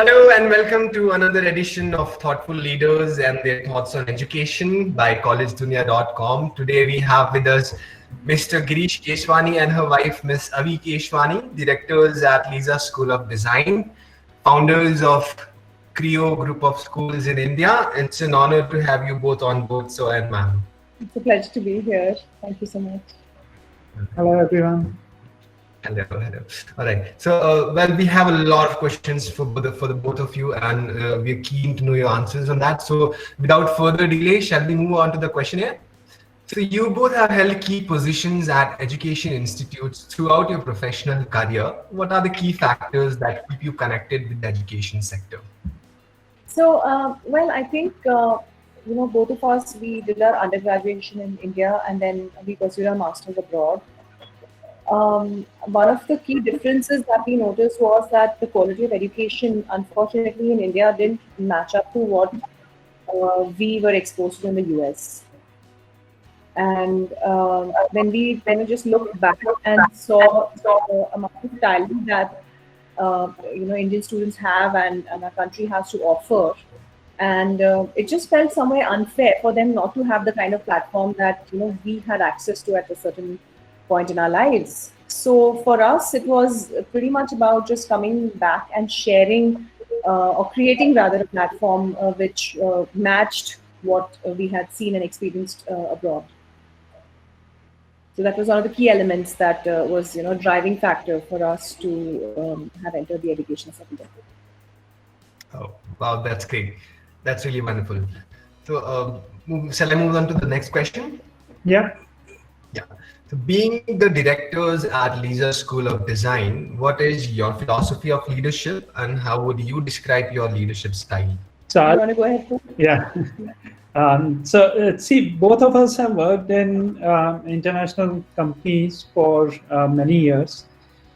Hello and welcome to another edition of Thoughtful Leaders and their thoughts on education by Collegedunia.com. Today we have with us Mr. Girish Keswani and her wife Miss Avi Keswani, directors at LISAA School of Design, founders of CREO Group of Schools in India. It's an honor to have you both on board, sir and ma'am. It's a pleasure to be here. Thank you so much. Hello, everyone. Hello. All right. So, well, we have a lot of questions for the both of you, and we're keen to know your answers on that. So, without further delay, shall we move on to the questionnaire? So, you both have held key positions at education institutes throughout your professional career. What are the key factors that keep you connected with the education sector? So, well, I think both of us, we did our undergraduation in India, and then we pursued our masters abroad. One of the key differences that we noticed was that the quality of education, unfortunately, in India didn't match up to what we were exposed to in the US. And when we just looked back and saw the amount of talent that Indian students have and our country has to offer, and it just felt somewhere unfair for them not to have the kind of platform that we had access to at a certain point in our lives. So for us, it was pretty much about just coming back and sharing or creating rather a platform which matched what we had seen and experienced abroad. So that was one of the key elements that was driving factor for us to have entered the education sector. Oh, wow, that's great. That's really wonderful. So, shall I move on to the next question? Yeah. Yeah. So being the directors at LISAA School of Design, what is your philosophy of leadership and how would you describe your leadership style? So, You want to go ahead? yeah. See, both of us have worked in international companies for many years.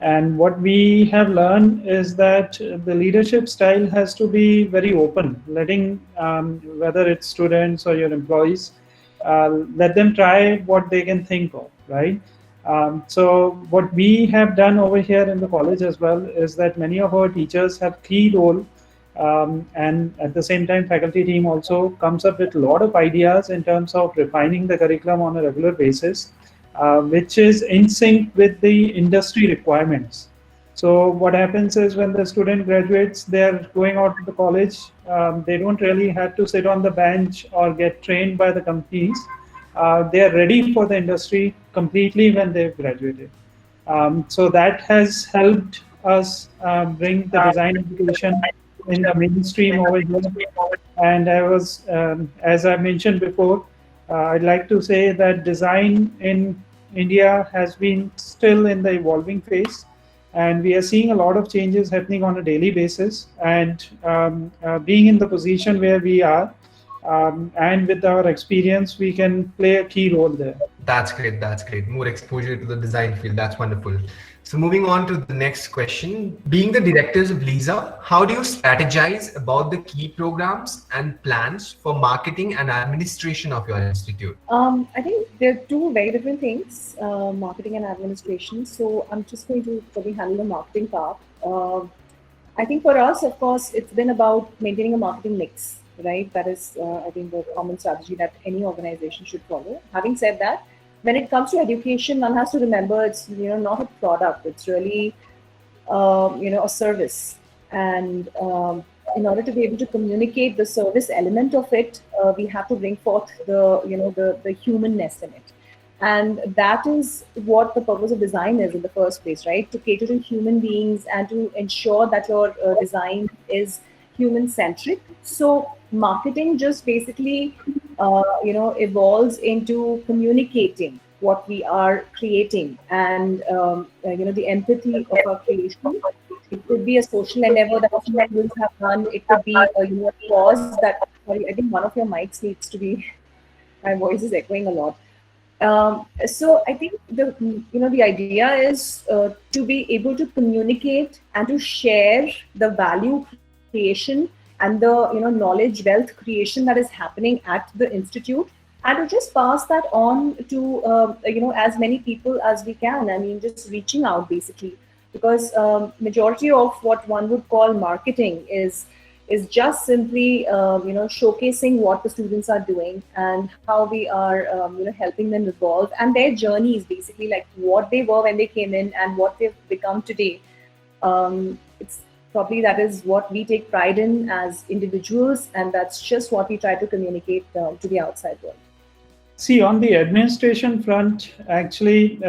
And what we have learned is that the leadership style has to be very open, letting whether it's students or your employees, let them try what they can think of, right? So what we have done over here in the college as well is that many of our teachers have key role, and at the same time faculty team also comes up with a lot of ideas in terms of refining the curriculum on a regular basis, which is in sync with the industry requirements. So what happens is when the student graduates, they're going out to the college, they don't really have to sit on the bench or get trained by the companies. They are ready for the industry completely when they've graduated. So that has helped us bring the design education in the mainstream over here. And I was, as I mentioned before, I'd like to say that design in India has been still in the evolving phase. And we are seeing a lot of changes happening on a daily basis. And being in the position where we are, and with our experience, we can play a key role there. That's great. That's great. More exposure to the design field. That's wonderful. So moving on to the next question. Being the directors of LISAA, how do you strategize about the key programs and plans for marketing and administration of your institute? I think they're two very different things, marketing and administration. So I'm just going to probably handle the marketing part. I think for us, of course, it's been about maintaining a marketing mix, right? That is, I think, the common strategy that any organization should follow. Having said that, when it comes to education, one has to remember it's not a product. It's really a service, and in order to be able to communicate the service element of it, we have to bring forth the humanness in it. And that is what the purpose of design is in the first place, right? To cater to human beings and to ensure that your design is human-centric. So marketing just basically, evolves into communicating what we are creating and, the empathy of our creation. It could be a social endeavor that students have done. It could be a cause that, sorry, I think one of your mics needs to be, my voice is echoing a lot. So I think the idea is to be able to communicate and to share the value creation and the knowledge wealth creation that is happening at the institute, and to just pass that on to as many people as we can. I mean, just reaching out basically because majority of what one would call marketing is just simply showcasing what the students are doing and how we are helping them evolve, and their journeys, basically like what they were when they came in and what they've become today. It's probably that is what we take pride in as individuals, and that's just what we try to communicate to the outside world. See, on the administration front, actually,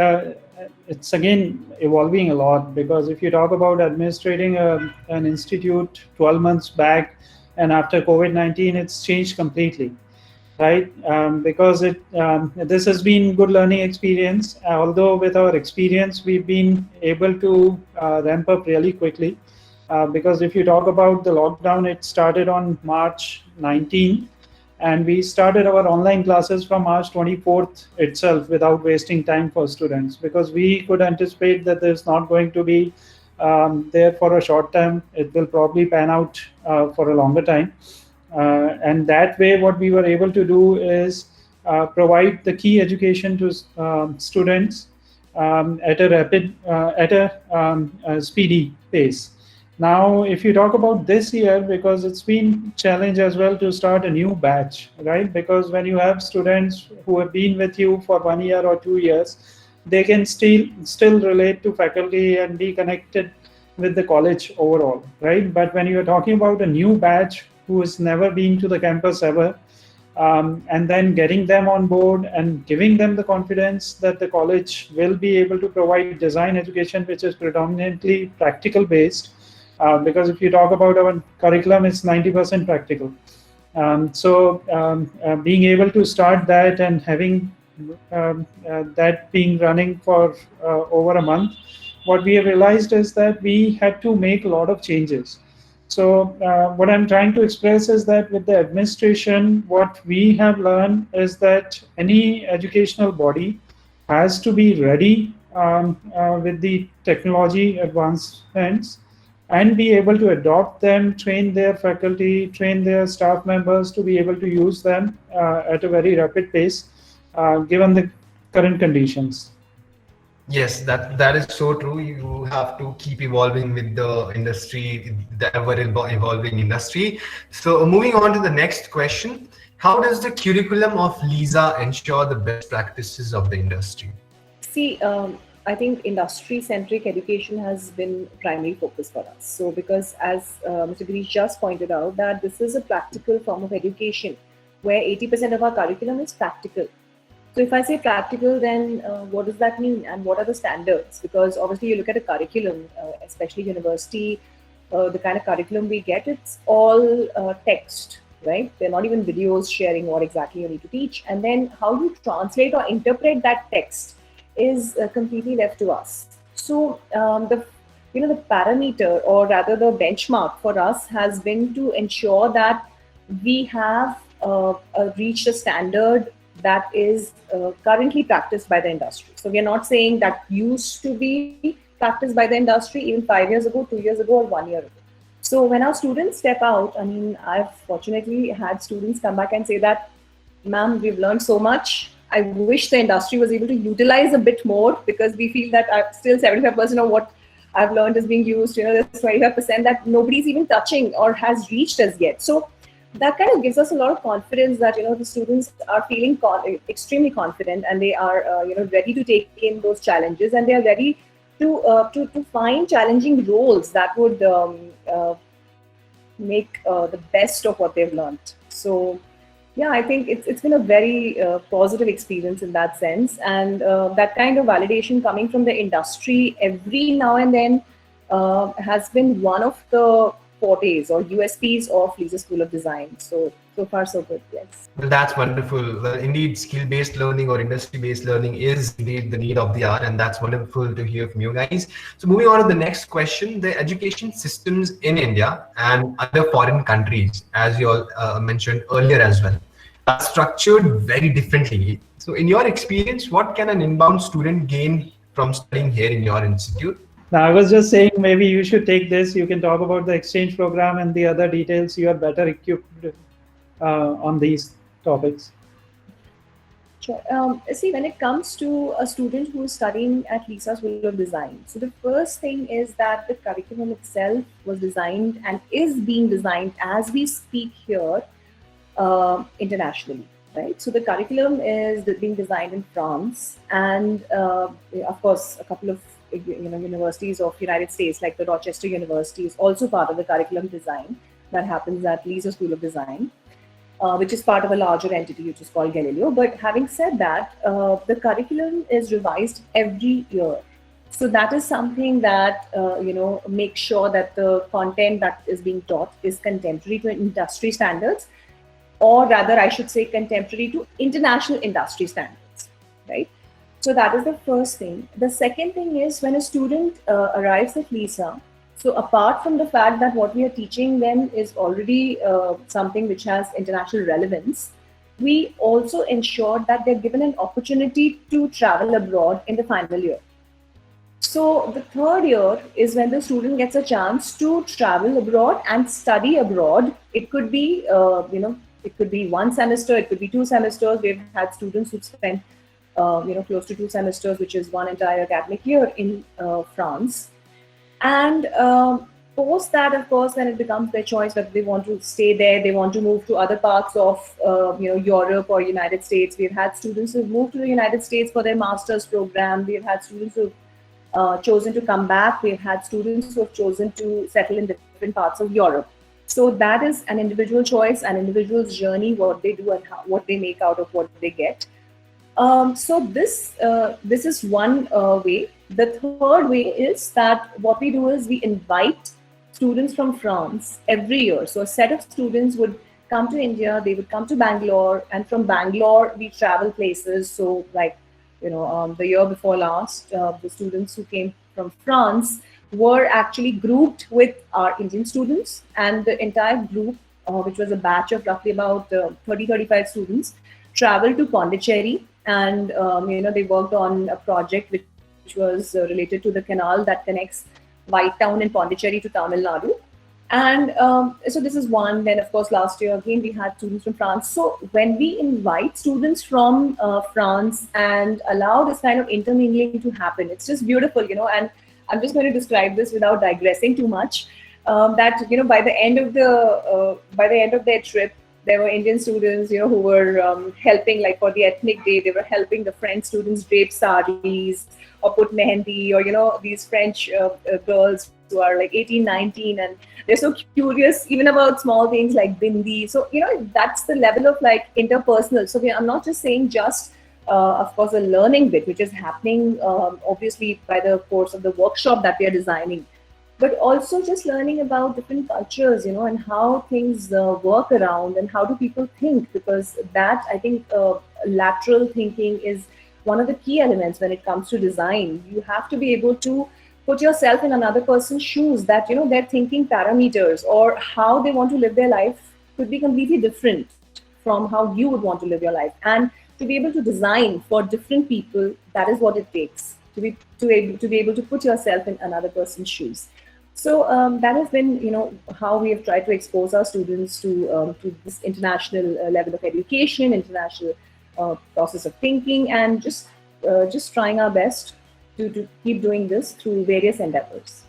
it's again evolving a lot, because if you talk about administrating an institute 12 months back and after COVID-19, it's changed completely, right? Because this has been good learning experience. Although with our experience, we've been able to ramp up really quickly. Because if you talk about the lockdown, it started on March 19. And we started our online classes from March 24th itself without wasting time for students, because we could anticipate that there's not going to be there for a short time. It will probably pan out for a longer time. And that way, what we were able to do is provide the key education to students at a speedy pace. Now, if you talk about this year, because it's been challenge as well to start a new batch, right? Because when you have students who have been with you for 1 year or 2 years, they can still relate to faculty and be connected with the college overall, right? But when you're talking about a new batch who has never been to the campus ever, and then getting them on board and giving them the confidence that the college will be able to provide design education, which is predominantly practical based. Because if you talk about our curriculum, it's 90% practical. Being able to start that and having that being running for over a month, what we have realized is that we had to make a lot of changes. So what I'm trying to express is that with the administration, what we have learned is that any educational body has to be ready with the technology advancements and be able to adopt them, train their faculty, train their staff members to be able to use them at a very rapid pace, given the current conditions. Yes, that is so true. You have to keep evolving with the industry, the ever evolving industry. So moving on to the next question, how does the curriculum of LISAA ensure the best practices of the industry? See, I think industry-centric education has been primary focus for us. So because as Mr. Girish just pointed out, that this is a practical form of education where 80% of our curriculum is practical. So if I say practical, then what does that mean and what are the standards? Because obviously you look at a curriculum, especially university, the kind of curriculum we get, it's all text, right? They're not even videos sharing what exactly you need to teach. And then how you translate or interpret that text is completely left to us. So the parameter, or rather the benchmark for us, has been to ensure that we have reached a standard that is currently practiced by the industry. So we are not saying that used to be practiced by the industry even 5 years ago, 2 years ago, or 1 year ago. So when our students step out, I mean, I've fortunately had students come back and say that, ma'am, we've learned so much. I wish the industry was able to utilize a bit more, because we feel that still 75% of what I've learned is being used. There's 25% that nobody's even touching or has reached as yet. So that kind of gives us a lot of confidence that the students are feeling extremely confident, and they are ready to take in those challenges, and they are ready to find challenging roles that would make the best of what they've learned. So yeah, I think it's been a very positive experience in that sense, and that kind of validation coming from the industry every now and then has been one of the fortes or USPs of LISAA School of Design. So far so good, yes. Well, that's wonderful. Well, indeed, skill-based learning or industry-based learning is indeed the need of the hour, and that's wonderful to hear from you guys. So moving on to the next question, the education systems in India and other foreign countries, as you all mentioned earlier as well, are structured very differently. So in your experience, what can an inbound student gain from studying here in your institute? Now, I was just saying, maybe you should take this. You can talk about the exchange program and the other details. You are better equipped on these topics. Sure. See, when it comes to a student who is studying at LISAA School of Design, so the first thing is that the curriculum itself was designed and is being designed as we speak here internationally, right? So the curriculum is being designed in France, and of course, a couple of universities of United States, like the Rochester University, is also part of the curriculum design that happens at LISAA School of Design. Which is part of a larger entity which is called Galileo. But having said that, the curriculum is revised every year. So that is something that, makes sure that the content that is being taught is contemporary to industry standards, or rather, I should say contemporary to international industry standards, right? So that is the first thing. The second thing is when a student arrives at LISAA, so apart from the fact that what we are teaching them is already something which has international relevance, we also ensure that they're given an opportunity to travel abroad in the final year. So the third year is when the student gets a chance to travel abroad and study abroad. It could be, it could be one semester, it could be 2 semesters. We've had students who've spent, close to 2 semesters, which is one entire academic year in France. And post that, of course, then it becomes their choice whether they want to stay there, they want to move to other parts of Europe or United States. We've had students who've moved to the United States for their master's program. We've had students who've chosen to come back. We've had students who have chosen to settle in different parts of Europe. So that is an individual choice, an individual's journey, what they do and what they make out of what they get. So this is one way. The third way is that what we do is we invite students from France every year. So a set of students would come to India, they would come to Bangalore, and from Bangalore we travel places. So like, the year before last, the students who came from France were actually grouped with our Indian students, and the entire group, which was a batch of roughly about 30-35 students, traveled to Pondicherry, and they worked on a project which was related to the canal that connects White Town in Pondicherry to Tamil Nadu. And so this is one. Then, of course, last year again we had students from France. So when we invite students from France and allow this kind of intermingling to happen, it's just beautiful, And I'm just going to describe this without digressing too much. That by the end of their trip, there were Indian students, who were helping, like for the ethnic day, they were helping the French students drape saris or put mehendi, or, these French girls who are like 18, 19, and they're so curious even about small things like bindi. So, that's the level of like interpersonal. So I'm not just saying just, of course, a learning bit, which is happening obviously by the course of the workshop that we are designing, but also just learning about different cultures, and how things work around and how do people think, because that, I think, lateral thinking is one of the key elements when it comes to design. You have to be able to put yourself in another person's shoes, that, their thinking parameters or how they want to live their life could be completely different from how you would want to live your life. And to be able to design for different people, that is what it takes, to be able to put yourself in another person's shoes. So that has been, how we have tried to expose our students to this international level of education, international process of thinking, and just trying our best to keep doing this through various endeavors.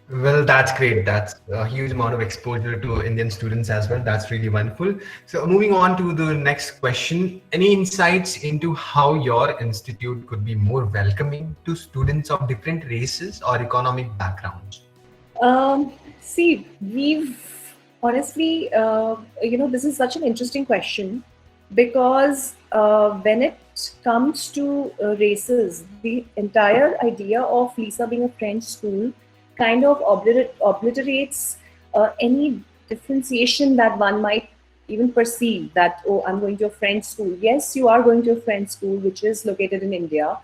Well, that's great. That's a huge amount of exposure to Indian students as well. That's really wonderful. So moving on to the next question, any insights into how your institute could be more welcoming to students of different races or economic backgrounds? See, we've honestly, this is such an interesting question, because when it comes to races, the entire idea of LISAA being a French school kind of obliterates any differentiation that one might even perceive that, oh, I'm going to a French school. Yes, you are going to a French school, which is located in India.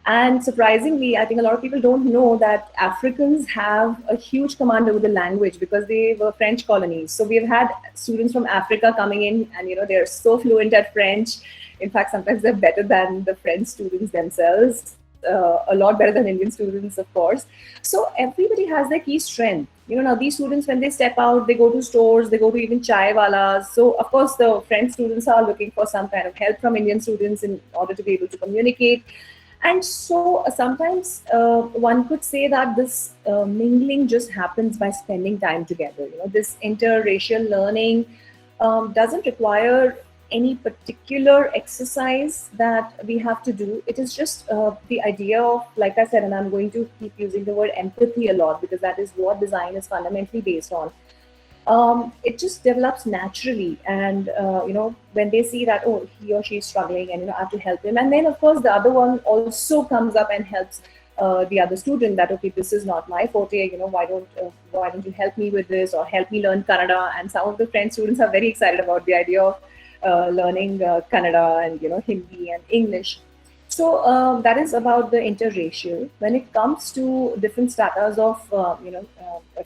And surprisingly, I think a lot of people don't know that Africans have a huge command over the language because they were French colonies. So we've had students from Africa coming in, and they're so fluent at French. In fact, sometimes they're better than the French students themselves. a lot better than Indian students, of course. So everybody has their key strength. Now these students, when they step out, they go to stores, they go to even chai walas. So of course, the French students are looking for some kind of help from Indian students in order to be able to communicate. And so sometimes one could say that this mingling just happens by spending time together. This interracial learning doesn't require any particular exercise that we have to do. It is just the idea of, like I said, and I'm going to keep using the word empathy a lot because that is what design is fundamentally based on. It just develops naturally, and when they see that, oh, he or she is struggling, and I have to help him, and then of course the other one also comes up and helps the other student that, okay, this is not my forte, why don't you help me with this, or help me learn Kannada. And some of the French students are very excited about the idea of learning Kannada and Hindi and English. So that is about the interracial. When it comes to different stratas of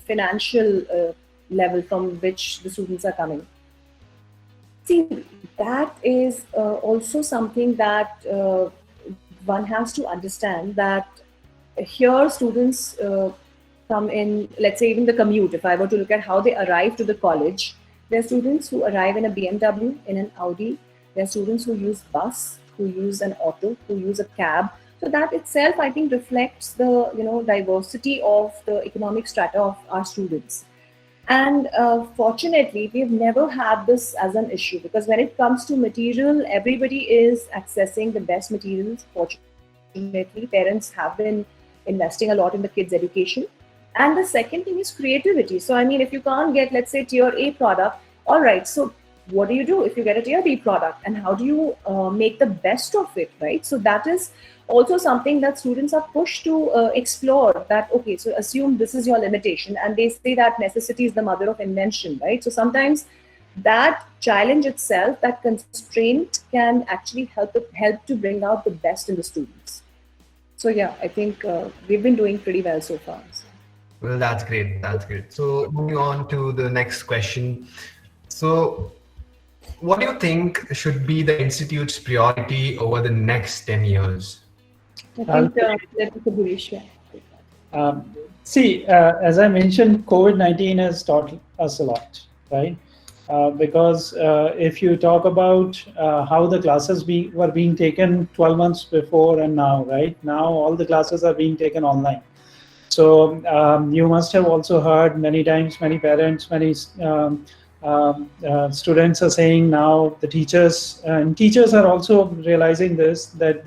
financial level from which the students are coming, see, that is also something that one has to understand, that here students come in, let's say even the commute. If I were to look at how they arrive to the college, there are students who arrive in a BMW, in an Audi. There are students who use bus, who use an auto, who use a cab. So that itself, I think, reflects the diversity of the economic strata of our students. And fortunately, we've never had this as an issue, because when it comes to material, everybody is accessing the best materials. Fortunately, parents have been investing a lot in the kids' education. And the second thing is creativity. So, I mean, if you can't get, let's say, tier A product, all right, so what do you do if you get a tier B product? And how do you make the best of it, right? So that is also something that students are pushed to explore, that, okay, so assume this is your limitation. And they say that necessity is the mother of invention, right? So sometimes that challenge itself, that constraint, can actually help to bring out the best in the students. So yeah, I think we've been doing pretty well so far. Well, that's great. That's great. So moving on to the next question. So what do you think should be the institute's priority over the next 10 years? I think let me Girish. See, as I mentioned, COVID-19 has taught us a lot, right? Because if you talk about how the classes were being taken 12 months before and now, right? Now all the classes are being taken online. So you must have also heard many times, many parents, many students are saying now, the teachers are also realizing this, that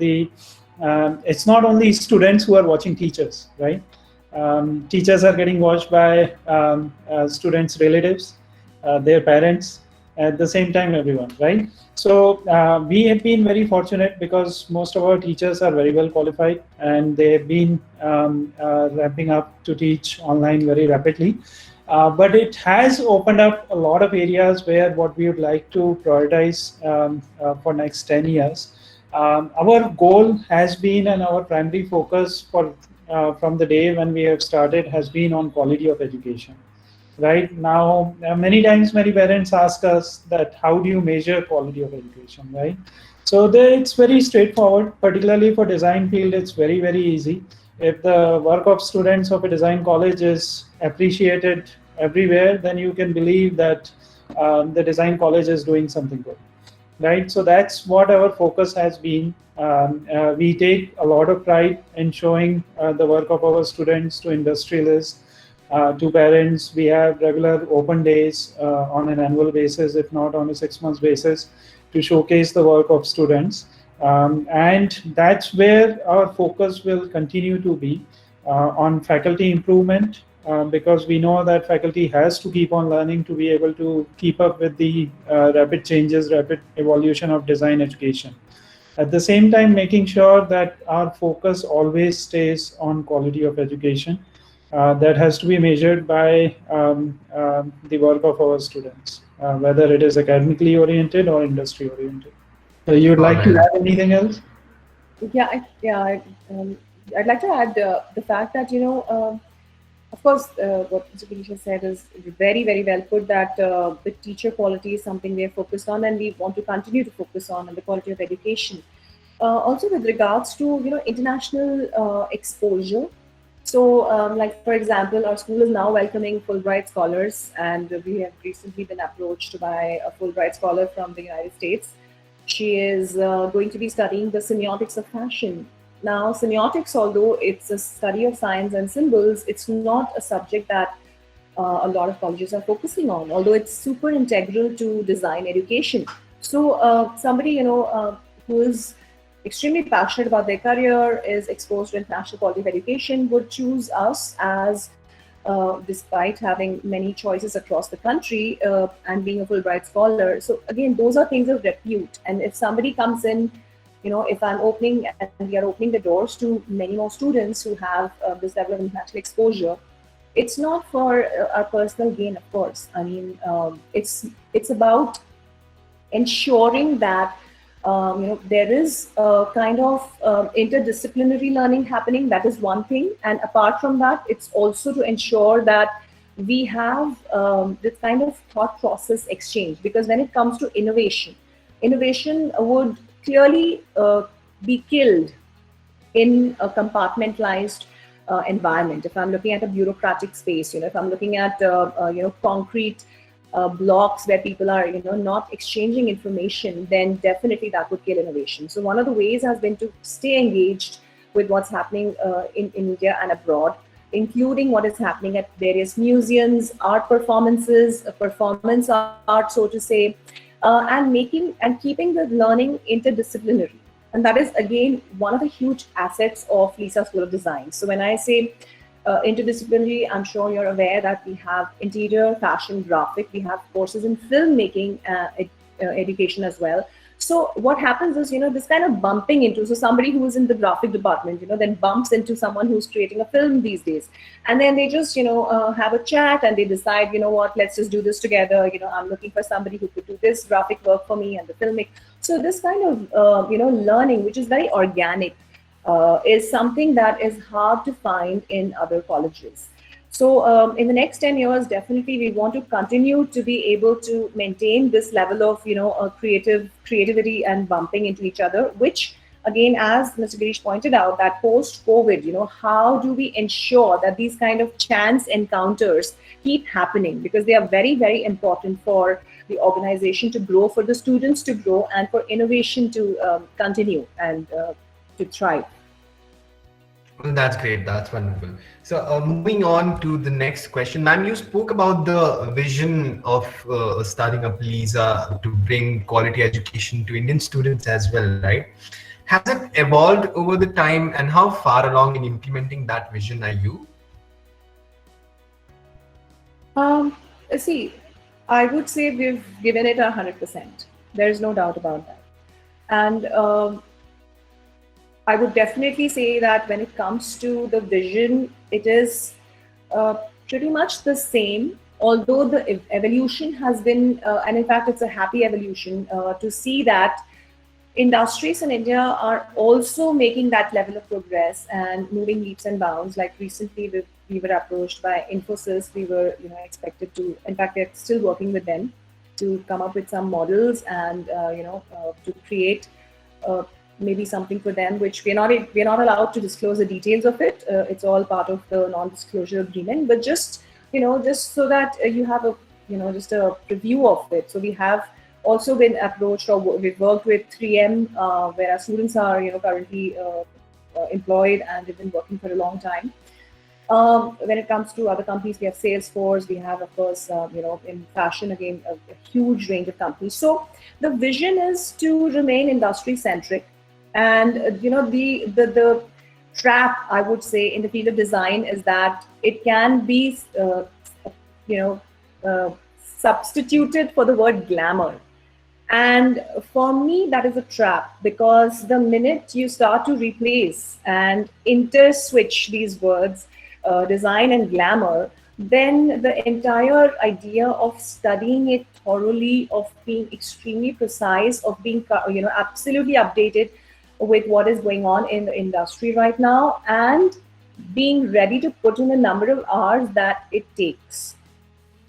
it's not only students who are watching teachers, right? Teachers are getting watched by students' relatives, their parents, at the same time, everyone, right? So we have been very fortunate because most of our teachers are very well qualified, and they've been ramping up to teach online very rapidly. But it has opened up a lot of areas where what we would like to prioritize for next 10 years. Our goal has been, and our primary focus from the day when we have started, has been on quality of education. Right now, many times, many parents ask us that, how do you measure quality of education, right? So it's very straightforward. Particularly for design field, it's very, very easy. If the work of students of a design college is appreciated everywhere, then you can believe that the design college is doing something good, right? So that's what our focus has been. We take a lot of pride in showing the work of our students to industrialists, to parents. We have regular open days on an annual basis, if not on a 6 months basis, to showcase the work of students. And that's where our focus will continue to be, on faculty improvement, because we know that faculty has to keep on learning to be able to keep up with the rapid changes, rapid evolution of design education. At the same time, making sure that our focus always stays on quality of education. That has to be measured by the work of our students, whether it is academically oriented or industry oriented. So you'd like to add anything else? Yeah, I'd like to add the fact that, of course, what Mr. Girish said is very, very well put, that the teacher quality is something we are focused on, and we want to continue to focus on, and the quality of education. Also with regards to international exposure. So, like for example, our school is now welcoming Fulbright scholars, and we have recently been approached by a Fulbright scholar from the United States. She is going to be studying the semiotics of fashion. Now, semiotics, although it's a study of signs and symbols, it's not a subject that a lot of colleges are focusing on, although it's super integral to design education. So, somebody who is extremely passionate about their career, is exposed to international quality of education, would choose us as, despite having many choices across the country and being a Fulbright scholar. So again, those are things of repute. And if somebody comes in, if I'm opening and we are opening the doors to many more students who have this level of international exposure, it's not for our personal gain, of course. I mean, it's about ensuring that there is a kind of interdisciplinary learning happening. That is one thing. And apart from that, it's also to ensure that we have this kind of thought process exchange. Because when it comes to innovation would clearly be killed in a compartmentalized environment. If I'm looking at a bureaucratic space, if I'm looking at concrete blocks where people are not exchanging information, then definitely that would kill innovation. So one of the ways has been to stay engaged with what's happening in India and abroad, including what is happening at various museums, art performances, performance art, so to say, and keeping the learning interdisciplinary. And that is, again, one of the huge assets of LISAA School of Design. So when I say interdisciplinary, I'm sure you're aware that we have interior, fashion, graphic. We have courses in filmmaking education as well. So what happens is, this kind of bumping into, so somebody who is in the graphic department, then bumps into someone who's creating a film these days. And then they just, have a chat and they decide, what, let's just do this together. I'm looking for somebody who could do this graphic work for me and the filmic. So this kind of, learning, which is very organic, is something that is hard to find in other colleges. So in the next 10 years, definitely we want to continue to be able to maintain this level of, creativity and bumping into each other, which again, as Mr. Girish pointed out, that post-COVID, how do we ensure that these kind of chance encounters keep happening? Because they are very, very important for the organization to grow, for the students to grow, and for innovation to continue and to thrive. Well, that's great. That's wonderful. So moving on to the next question, ma'am, you spoke about the vision of starting up LISAA to bring quality education to Indian students as well, right? Has it evolved over the time, and how far along in implementing that vision are you? See, I would say we've given it 100%. There is no doubt about that. And I would definitely say that when it comes to the vision, it is pretty much the same, although the evolution has been, and in fact, it's a happy evolution to see that industries in India are also making that level of progress and moving leaps and bounds. Like recently, we were approached by Infosys. We were, expected to, in fact, we're still working with them to come up with some models and, to create maybe something for them, which we're not allowed to disclose the details of it. It's all part of the non-disclosure agreement, but just so that you have a, just a preview of it. So we have also been approached, or we've worked with 3M, where our students are, currently employed, and they've been working for a long time. When it comes to other companies, we have Salesforce, we have, of course, in fashion, again, a huge range of companies. So the vision is to remain industry centric. And, the trap, I would say, in the field of design is that it can be, substituted for the word glamour. And for me, that is a trap, because the minute you start to replace and interswitch these words, design and glamour, then the entire idea of studying it thoroughly, of being extremely precise, of being, absolutely updated with what is going on in the industry right now, and being ready to put in the number of hours that it takes,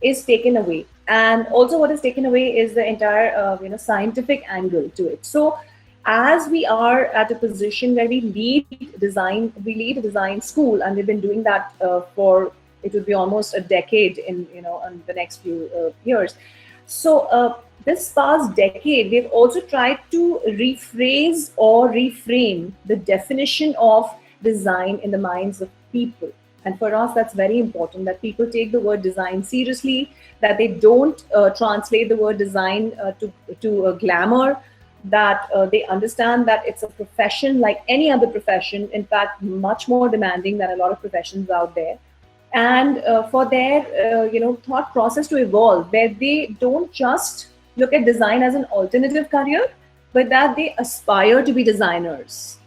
is taken away. And also what is taken away is the entire, scientific angle to it. So as we are at a position where we lead a design school, and we've been doing that for, it would be almost a decade in the next few years. So this past decade, we've also tried to rephrase or reframe the definition of design in the minds of people. And for us, that's very important, that people take the word design seriously, that they don't translate the word design to glamour, that they understand that it's a profession like any other profession, in fact, much more demanding than a lot of professions out there. And for their thought process to evolve, where they don't just look at design as an alternative career, but that they aspire to be designers.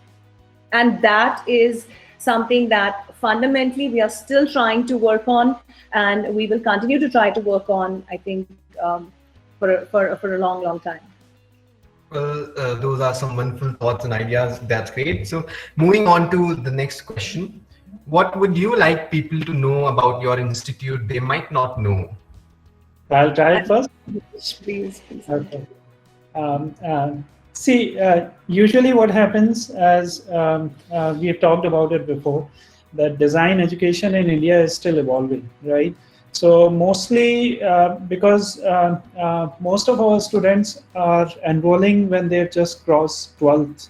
And that is something that fundamentally we are still trying to work on, and we will continue to try to work on, I think, for a long, long time. Well, those are some wonderful thoughts and ideas. That's great. So moving on to the next question. What would you like people to know about your institute they might not know? I'll try it first. Please. Okay. See, usually what happens, as we have talked about it before, that design education in India is still evolving, right? So mostly because most of our students are enrolling when they've just crossed 12th,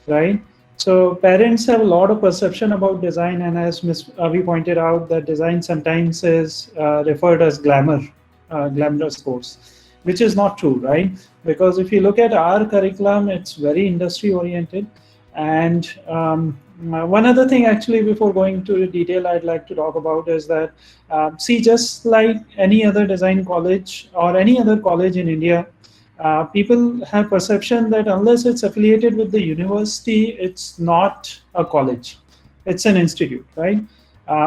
right? So parents have a lot of perception about design, and as Ms. Avi pointed out, that design sometimes is referred as glamorous course, which is not true, right? Because if you look at our curriculum, it's very industry oriented. And one other thing, actually, before going to the detail, I'd like to talk about is that, see, just like any other design college or any other college in India, people have perception that unless it's affiliated with the university, it's not a college, it's an institute, right?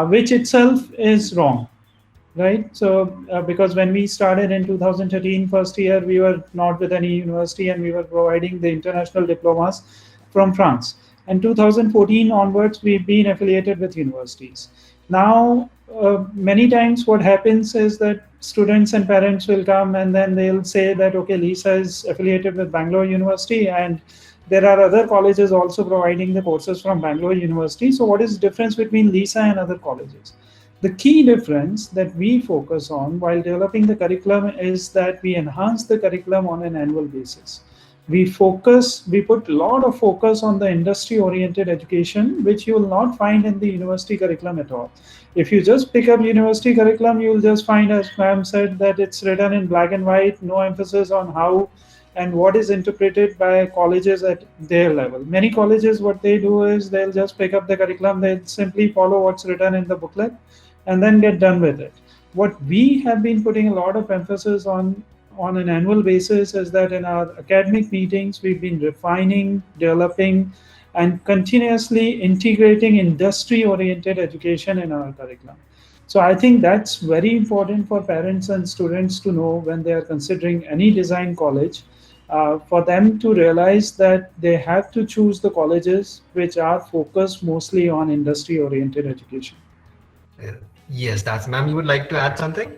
Which itself is wrong, right? So because when we started in 2013 first year, we were not with any university, and we were providing the international diplomas from France. And 2014 onwards, we've been affiliated with universities. Now, many times what happens is that students and parents will come, and then they'll say that, okay, LISAA is affiliated with Bangalore University, and there are other colleges also providing the courses from Bangalore University. So what is the difference between LISAA and other colleges? The key difference that we focus on while developing the curriculum is that we enhance the curriculum on an annual basis. We put a lot of focus on the industry-oriented education, which you will not find in the university curriculum at all. If you just pick up university curriculum, you will just find, as ma'am said, that it's written in black and white, no emphasis on how and what is interpreted by colleges at their level. Many colleges, what they do is they'll just pick up the curriculum, they'll simply follow what's written in the booklet, and then get done with it. What we have been putting a lot of emphasis on an annual basis is that in our academic meetings, we've been refining, developing, and continuously integrating industry-oriented education in our curriculum. So I think that's very important for parents and students to know when they are considering any design college, for them to realize that they have to choose the colleges which are focused mostly on industry-oriented education. Yes, that's ma'am. You would like to add something?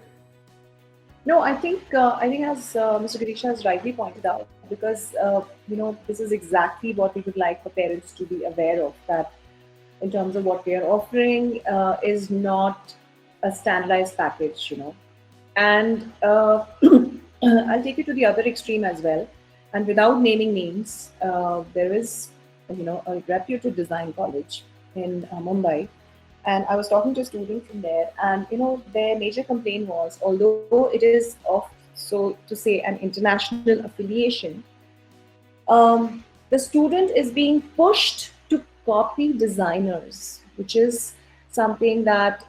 No, I think as Mr. Girish has rightly pointed out, because this is exactly what we would like for parents to be aware of, that in terms of what we are offering is not a standardized package, and I'll take you to the other extreme as well. And without naming names, there is a reputed design college in Mumbai. And I was talking to a student from there, and their major complaint was, although it is of, so to say, an international affiliation, the student is being pushed to copy designers, which is something that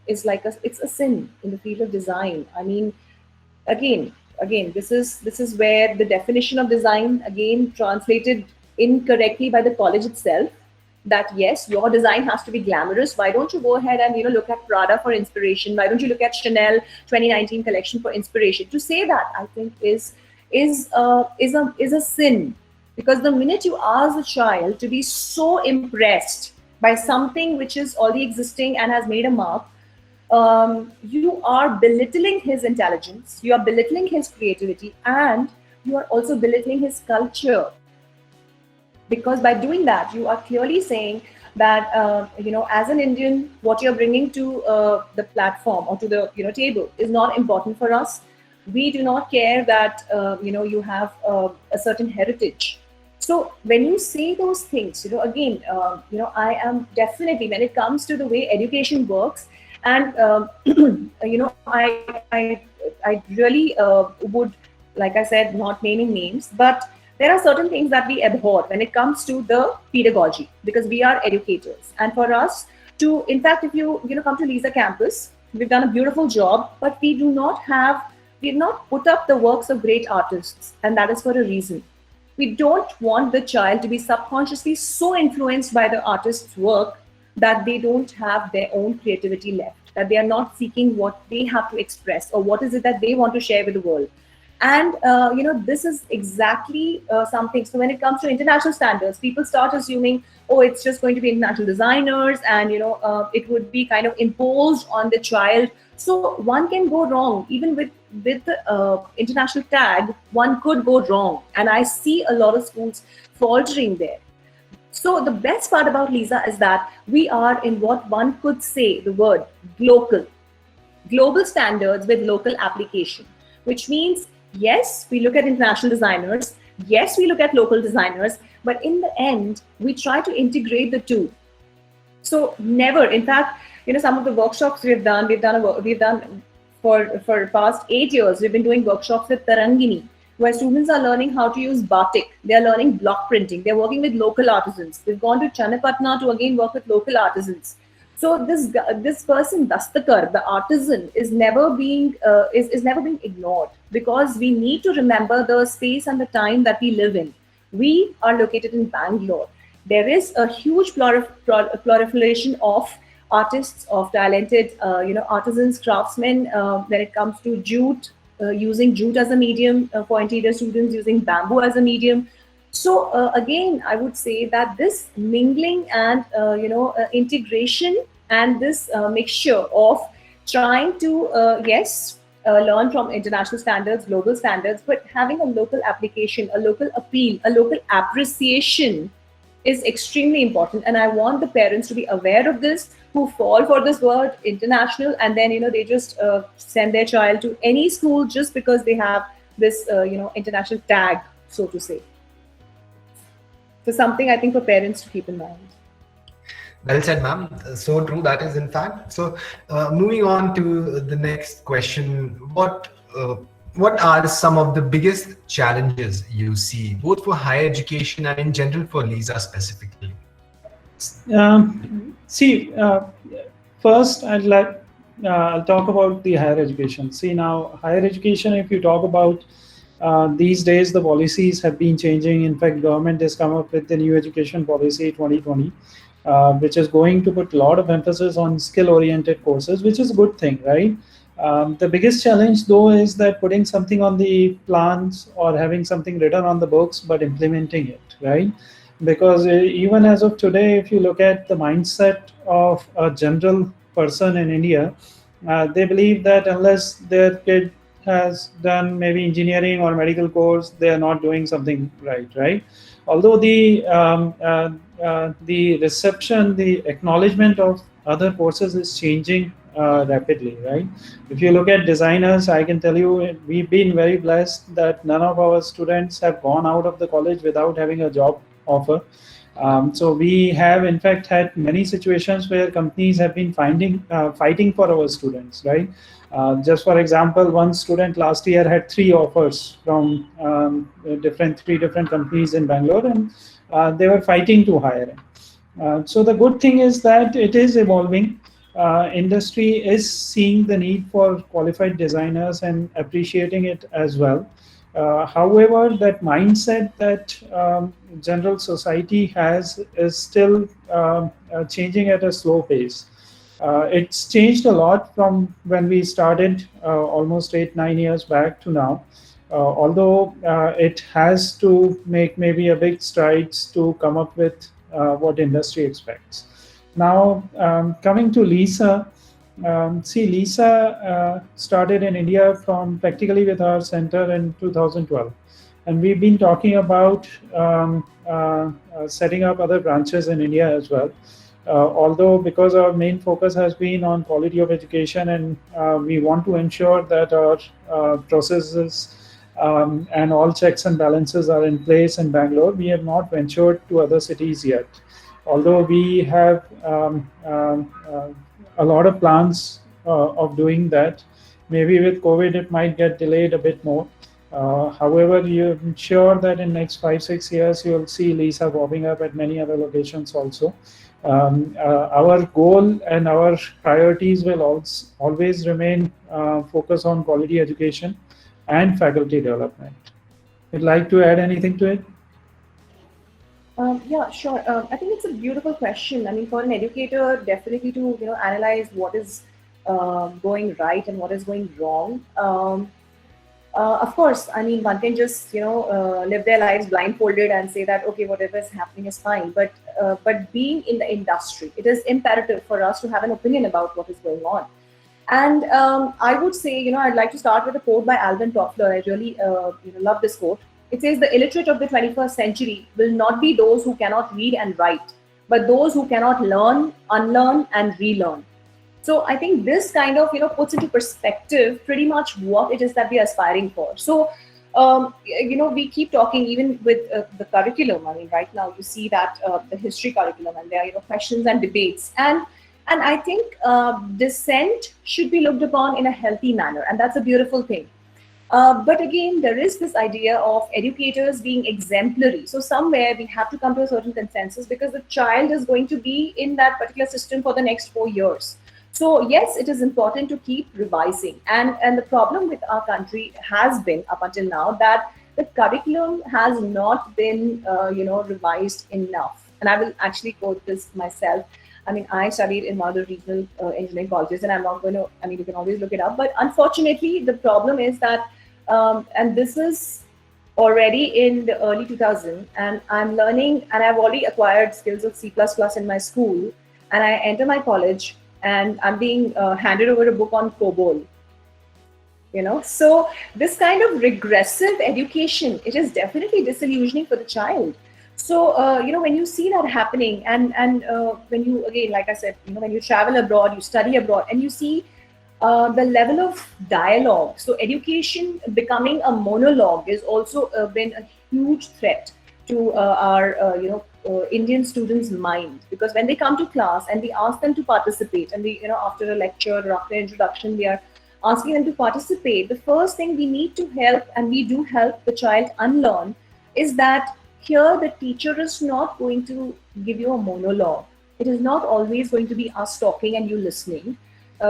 is like it's a sin in the field of design. I mean, again, this is where the definition of design, again, translated incorrectly by the college itself, that yes, your design has to be glamorous. Why don't you go ahead and look at Prada for inspiration? Why don't you look at Chanel 2019 collection for inspiration? To say that, I think, is a sin, because the minute you ask a child to be so impressed by something which is already existing and has made a mark, you are belittling his intelligence, you are belittling his creativity, and you are also belittling his culture. Because by doing that, you are clearly saying that as an Indian, what you're bringing to the platform or to the table is not important for us. We do not care that you have a certain heritage. So when you say those things, again, I am definitely, when it comes to the way education works, and I really would, like I said, not naming names, but there are certain things that we abhor when it comes to the pedagogy, because we are educators. And for us to, in fact, if you come to LISAA campus, we've done a beautiful job, but we've not put up the works of great artists, and that is for a reason. We don't want the child to be subconsciously so influenced by the artist's work that they don't have their own creativity left, that they are not seeking what they have to express or what is it that they want to share with the world. And this is exactly something. So when it comes to international standards, people start assuming, oh, it's just going to be international designers, and it would be kind of imposed on the child. So one can go wrong even with the international tag. One could go wrong, and I see a lot of schools faltering there. So the best part about LISAA is that we are in what one could say the word global standards with local application, which means, yes, we look at international designers, yes, we look at local designers, but in the end, we try to integrate the two. So never, in fact, some of the workshops we've done for past 8 years, we've been doing workshops with Tarangini, where students are learning how to use batik. They're learning block printing. They're working with local artisans. They've gone to Channapatna to again work with local artisans. So this person, Dastakar, the artisan, is never being ignored, because we need to remember the space and the time that we live in. We are located in Bangalore. There is a huge proliferation of artists, of talented artisans, craftsmen, when it comes to jute, using jute as a medium for interior students, using bamboo as a medium. So again, I would say that this mingling and integration and this mixture of trying to learn from international standards, global standards, but having a local application, a local appeal, a local appreciation is extremely important. And I want the parents to be aware of this, who fall for this word international, and then they just send their child to any school just because they have this international tag, so to say. So something I think for parents to keep in mind. Well said, ma'am. So true, that is in fact. So moving on to the next question, what are some of the biggest challenges you see, both for higher education and in general for LISAA specifically? First I'll talk about the higher education. See, now higher education, if you talk about these days, the policies have been changing. In fact, government has come up with the new education policy 2020, which is going to put a lot of emphasis on skill-oriented courses, which is a good thing, right? The biggest challenge, though, is that putting something on the plans or having something written on the books, but implementing it, right? Because even as of today, if you look at the mindset of a general person in India, they believe that unless their kid has done maybe engineering or medical course, they are not doing something right? Although the reception, the acknowledgement of other courses is changing rapidly, right? If you look at designers, I can tell you we've been very blessed that none of our students have gone out of the college without having a job offer. So we have in fact had many situations where companies have been fighting for our students, right? Just for example, one student last year had 3 offers from 3 different companies in Bangalore, and they were fighting to hire him. So the good thing is that it is evolving. Industry is seeing the need for qualified designers and appreciating it as well. However, that mindset that general society has is still changing at a slow pace. It's changed a lot from when we started almost 8-9 years back to now. Although it has to make maybe a big strides to come up with what industry expects. Now, coming to LISAA, LISAA started in India from practically with our center in 2012. And we've been talking about setting up other branches in India as well. Although because our main focus has been on quality of education, and we want to ensure that our processes and all checks and balances are in place in Bangalore, we have not ventured to other cities yet. Although we have a lot of plans of doing that. Maybe with COVID, it might get delayed a bit more. However, I'm sure that in next 5-6 years, you'll see LISAA popping up at many other locations also. Our goal and our priorities will always remain focused on quality education and faculty development. Would you like to add anything to it? Yeah, sure. I think it's a beautiful question. I mean, for an educator, definitely to analyze what is going right and what is going wrong. Of course, I mean, one can just live their lives blindfolded and say that okay, whatever is happening is fine. But being in the industry, it is imperative for us to have an opinion about what is going on. And I would say, I'd like to start with a quote by Alvin Toffler. I really love this quote. It says, "The illiterate of the 21st century will not be those who cannot read and write, but those who cannot learn, unlearn, and relearn." So I think this kind of puts into perspective pretty much what it is that we are aspiring for. So we keep talking even with the curriculum. I mean, right now you see that the history curriculum, and there are questions and debates, and I think dissent should be looked upon in a healthy manner, and that's a beautiful thing. But again, there is this idea of educators being exemplary. So somewhere we have to come to a certain consensus because the child is going to be in that particular system for the next 4 years. So yes, it is important to keep revising. And the problem with our country has been up until now that the curriculum has not been, revised enough. And I will actually quote this myself. I mean, I studied in one of the regional engineering colleges, and I'm not going to, I mean, you can always look it up. But unfortunately, the problem is that, and this is already in the early 2000s, and I'm learning, and I've already acquired skills of C++ in my school, and I enter my college, and I'm being handed over a book on COBOL. So this kind of regressive education, it is definitely disillusioning for the child. So, when you see that happening, and when you, again, like I said, when you travel abroad, you study abroad, and you see the level of dialogue. So education becoming a monologue is also been a huge threat to our, Indian students' mind, because when they come to class and we ask them to participate, and we, after a lecture or after introduction, we are asking them to participate, the first thing we need to help, and we do help the child unlearn, is that here the teacher is not going to give you a monologue. It is not always going to be us talking and you listening,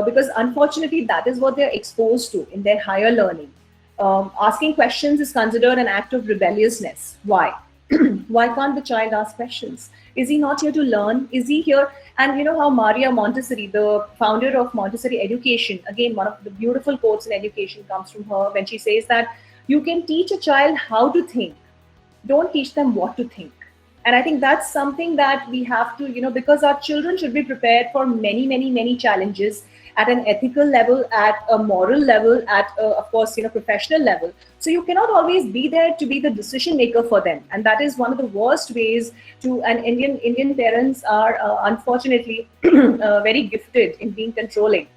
because unfortunately that is what they're exposed to in their higher learning. Asking questions is considered an act of rebelliousness. Why? Why can't the child ask questions? Is he not here to learn? Is he here? And you know how Maria Montessori, the founder of Montessori education, again, one of the beautiful quotes in education comes from her when she says that you can teach a child how to think, don't teach them what to think. And I think that's something that we have to, because our children should be prepared for many, many, many challenges at an ethical level, at a moral level, at, of course, professional level. So you cannot always be there to be the decision maker for them. And that is one of the worst ways to, and Indian parents are unfortunately very gifted in being controlling,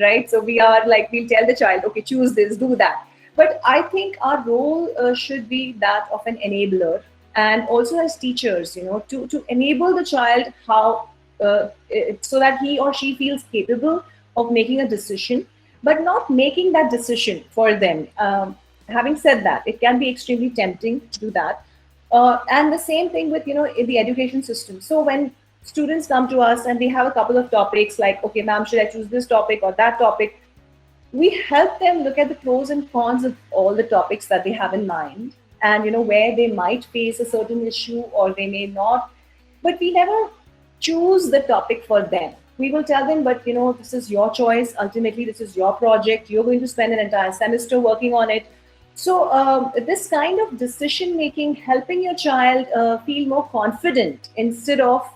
right? So we are like, we'll tell the child, okay, choose this, do that. But I think our role should be that of an enabler, and also as teachers, to enable the child how, so that he or she feels capable of making a decision, but not making that decision for them. Having said that, it can be extremely tempting to do that. And the same thing with, in the education system. So when students come to us and they have a couple of topics like, okay, ma'am, should I choose this topic or that topic? We help them look at the pros and cons of all the topics that they have in mind, and where they might face a certain issue or they may not, but we never choose the topic for them. We will tell them, but this is your choice, ultimately this is your project, you're going to spend an entire semester working on it. So this kind of decision making, helping your child feel more confident instead of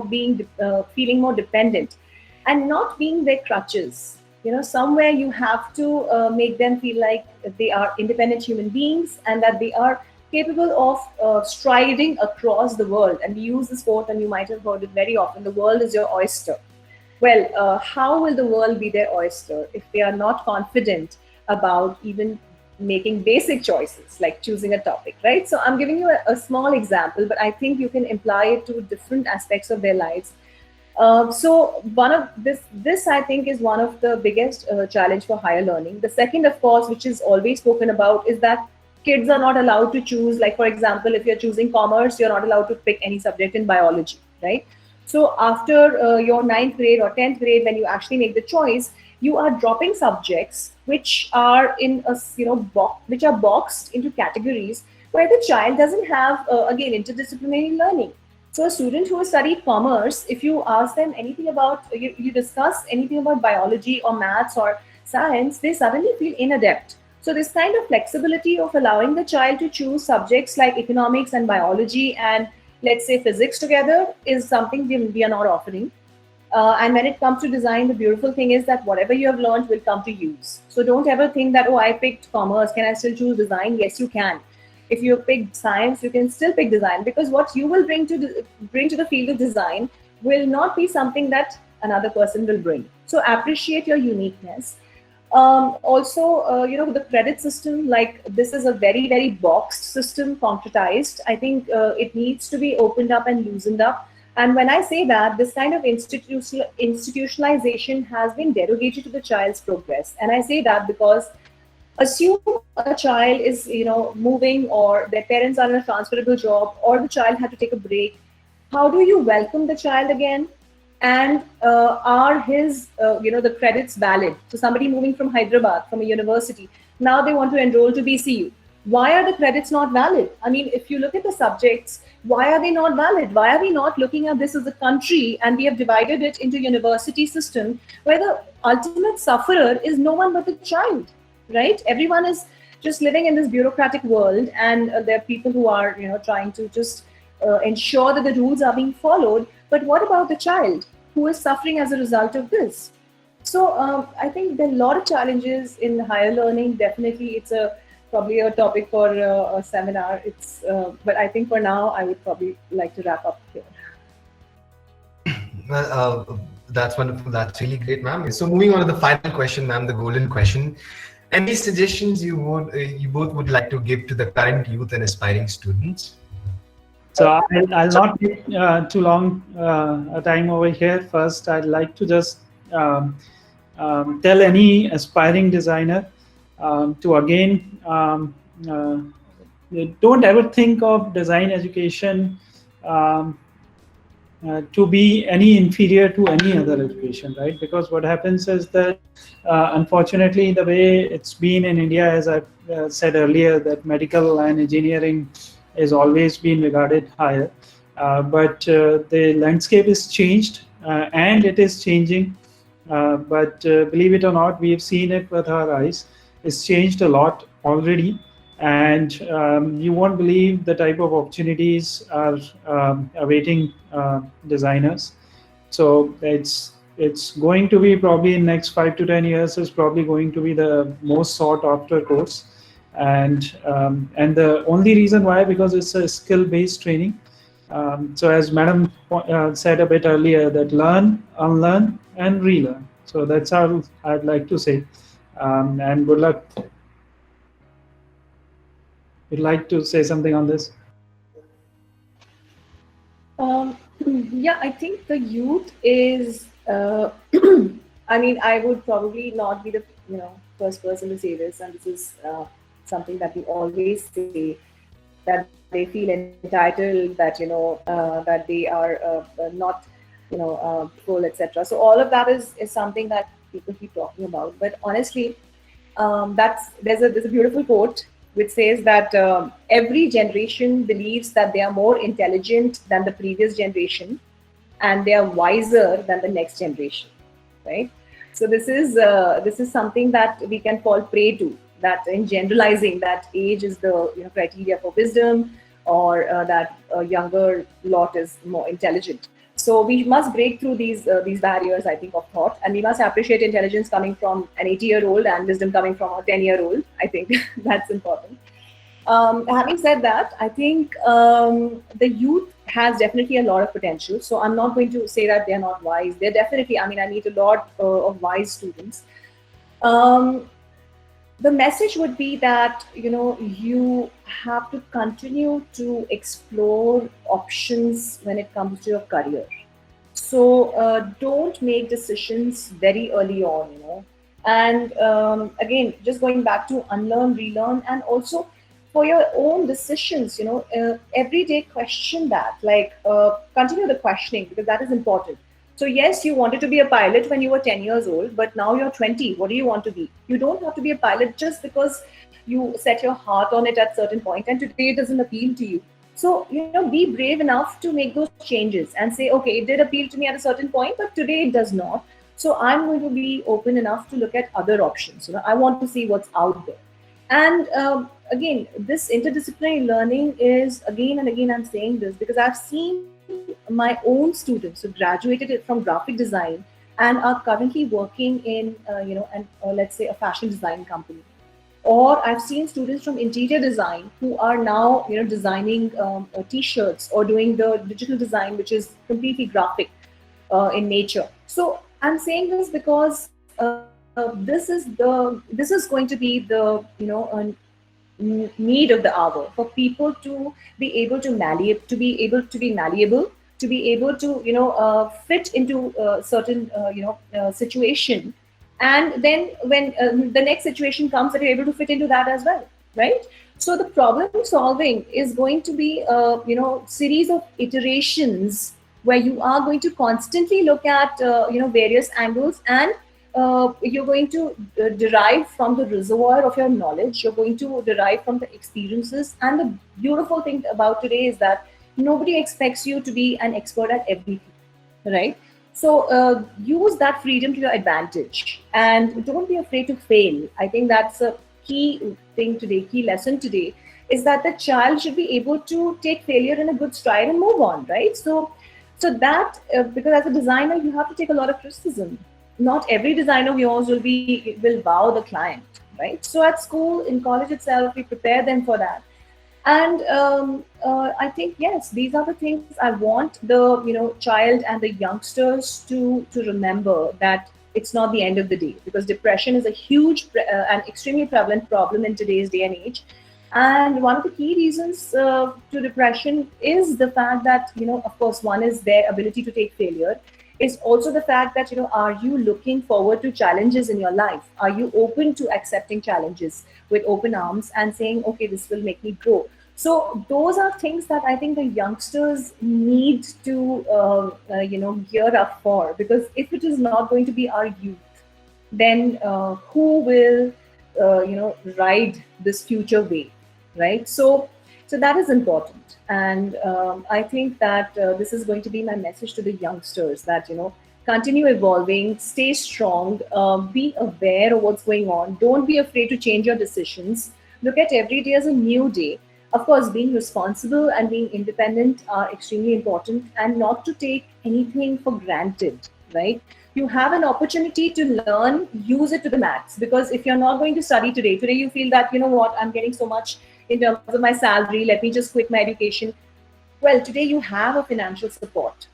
being feeling more dependent, and not being their crutches. Somewhere you have to make them feel like they are independent human beings, and that they are capable of striding across the world. And we use this quote, and you might have heard it very often: the world is your oyster. Well, how will the world be their oyster if they are not confident about even making basic choices like choosing a topic, right? So I'm giving you a small example, but I think you can apply it to different aspects of their lives. So one of this I think is one of the biggest challenge for higher learning. The second, of course, which is always spoken about, is that kids are not allowed to choose. Like, for example, if you're choosing commerce, you're not allowed to pick any subject in biology, right? So after your ninth grade or 10th grade, when you actually make the choice, you are dropping subjects which are in a which are boxed into categories where the child doesn't have again interdisciplinary learning. So a student who has studied commerce, if you ask them anything about, you discuss anything about biology or maths or science, they suddenly feel inadept. So this kind of flexibility of allowing the child to choose subjects like economics and biology and, let's say, physics together is something we are not offering. And when it comes to design, the beautiful thing is that whatever you have learned will come to use. So don't ever think that, oh, I picked commerce, can I still choose design? Yes, you can. If you pick science, you can still pick design, because what you will bring to the field of design will not be something that another person will bring. So appreciate your uniqueness. Also, the credit system, like, this is a very, very boxed system, concretized. I think it needs to be opened up and loosened up. And when I say that, this kind of institutionalization has been derogatory to the child's progress. And I say that because assume a child is moving, or their parents are in a transferable job, or the child had to take a break. How do you welcome the child again? And are his the credits valid? So somebody moving from Hyderabad, from a university, now they want to enroll to BCU. Why are the credits not valid? I mean, if you look at the subjects, why are they not valid? Why are we not looking at this as a country and we have divided it into university system where the ultimate sufferer is no one but the child, right? Everyone is just living in this bureaucratic world, and there are people who are trying to just ensure that the rules are being followed. But what about the child who is suffering as a result of this? So I think there are a lot of challenges in higher learning. Definitely, it's probably a topic for a seminar. But I think for now, I would probably like to wrap up here. Well, that's wonderful. That's really great, ma'am. So moving on to the final question, ma'am, the golden question. Any suggestions you both would like to give to the current youth and aspiring students? So I'll not take too long a time over here. First, I'd like to just tell any aspiring designer to again, don't ever think of design education to be any inferior to any other education, right? Because what happens is that unfortunately, the way it's been in India, as I said earlier, that medical and engineering has always been regarded higher, but the landscape is changed and it is changing. But believe it or not, we have seen it with our eyes. It's changed a lot already, and you won't believe the type of opportunities are awaiting designers. So it's going to be probably in next 5 to 10 years is probably going to be the most sought after course. And the only reason why, because it's a skill-based training. So as Madam said a bit earlier, that learn, unlearn, and relearn. So that's how I'd like to say. And good luck. Would like to say something on this? Yeah, I think the youth is. I mean, I would probably not be the first person to say this, and this is something that we always say, that they feel entitled, that that they are not full, etc. So all of that is something that people keep talking about. But honestly, there's a beautiful quote which says that every generation believes that they are more intelligent than the previous generation, and they are wiser than the next generation, right? So this is something that we can fall prey to, that in generalizing that age is the criteria for wisdom, or that a younger lot is more intelligent. So we must break through these barriers, I think, of thought, and we must appreciate intelligence coming from an 80-year-old and wisdom coming from a 10-year-old. I think that's important. Having said that, I think the youth has definitely a lot of potential. So I'm not going to say that they're not wise. They're definitely, I mean, I meet a lot of wise students. Um, the message would be that, you have to continue to explore options when it comes to your career. So don't make decisions very early on, and again, just going back to unlearn, relearn, and also for your own decisions, every day question that, like, continue the questioning, because that is important. So yes, you wanted to be a pilot when you were 10 years old, but now you're 20. What do you want to be? You don't have to be a pilot just because you set your heart on it at certain point and today it doesn't appeal to you. So, be brave enough to make those changes and say, okay, it did appeal to me at a certain point, but today it does not. So I'm going to be open enough to look at other options. I want to see what's out there. And again, this interdisciplinary learning is, again and again, I'm saying this because I've seen my own students who graduated from graphic design and are currently working in, let's say a fashion design company. Or I've seen students from interior design who are now, designing t-shirts or doing the digital design, which is completely graphic in nature. So I'm saying this because this is going to be the, need of the hour for people to be able to malleable, to be able to fit into certain situation, and then when the next situation comes, that you're able to fit into that as well, right? So the problem solving is going to be series of iterations where you are going to constantly look at various angles, and you're going to derive from the reservoir of your knowledge. You're going to derive from the experiences. And the beautiful thing about today is that nobody expects you to be an expert at everything, right? So use that freedom to your advantage, and don't be afraid to fail. I think that's a key thing today, key lesson today, is that the child should be able to take failure in a good stride and move on, right? So that because as a designer, you have to take a lot of criticism. Not every designer of yours will wow the client, right? So at school, in college itself, we prepare them for that. And I think, yes, these are the things I want the child and the youngsters to remember, that it's not the end of the day, because depression is a huge and extremely prevalent problem in today's day and age. And one of the key reasons to depression is the fact that, of course, one is their ability to take failure. Is also the fact that, are you looking forward to challenges in your life? Are you open to accepting challenges with open arms and saying, okay, this will make me grow? So those are things that I think the youngsters need to, gear up for, because if it is not going to be our youth, then who will, ride this future wave, right? So that is important. And I think that this is going to be my message to the youngsters, that, continue evolving, stay strong, be aware of what's going on. Don't be afraid to change your decisions. Look at every day as a new day. Of course, being responsible and being independent are extremely important, and not to take anything for granted, right? You have an opportunity to learn, use it to the max. Because if you're not going to study today you feel that, what, I'm getting so much in terms of my salary, let me just quit my education. Well, today you have a financial support,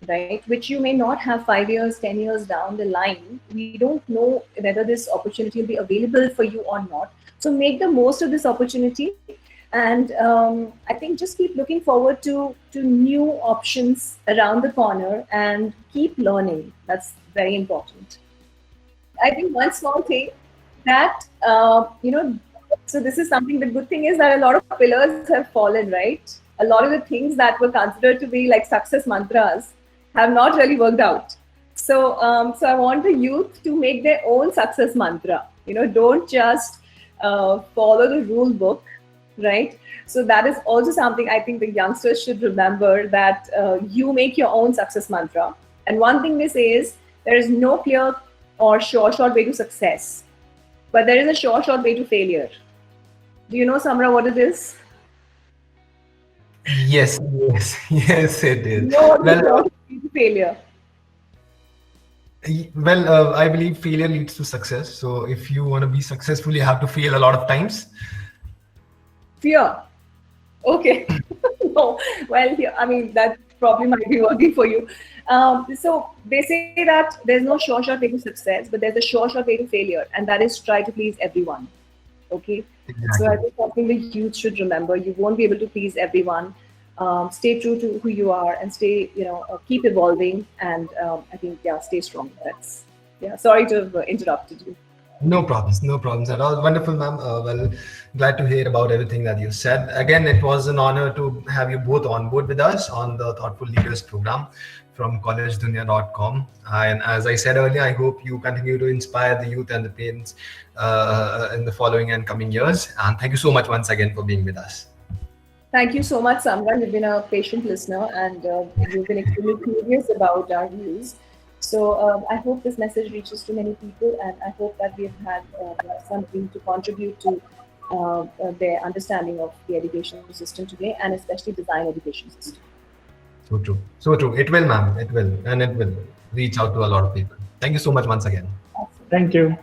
right? Which you may not have 5 years, 10 years down the line. We don't know whether this opportunity will be available for you or not. So make the most of this opportunity. And I think just keep looking forward to new options around the corner, and keep learning. That's very important. I think one small thing that, so this is something, the good thing is that a lot of pillars have fallen, right? A lot of the things that were considered to be like success mantras have not really worked out. So I want the youth to make their own success mantra. Don't just follow the rule book, right? So that is also something I think the youngsters should remember, that you make your own success mantra. And one thing they say is, there is no clear or short way to success, but there is a short way to failure. Do you know, Samra, what it is? Yes, yes, it is. No, the Well, short way to failure. I believe failure leads to success. So if you want to be successful, you have to fail a lot of times. Fear. Okay. No. Well, I mean, that probably might be working for you. So they say that there's no sure shot way to success, but there's a sure shot way to failure, and that is try to please everyone. Okay. So I Exactly. think something the youth should remember: you won't be able to please everyone. Stay true to who you are, and stay, keep evolving. And I think, yeah, stay strong. That's, yeah. Sorry to have interrupted you. No problems, no problems at all. Wonderful, ma'am. Well, glad to hear about everything that you said. Again, it was an honor to have you both on board with us on the Thoughtful Leaders program from Collegedunia.com. And as I said earlier, I hope you continue to inspire the youth and the parents in the following and coming years. And thank you so much once again for being with us. Thank you so much, Samran. You've been a patient listener, and you've been extremely curious about our views. So I hope this message reaches to many people, and I hope that we've had something to contribute to their understanding of the education system today, and especially design education system. So true. So true. It will, ma'am. It will. And it will reach out to a lot of people. Thank you so much once again. Thank you.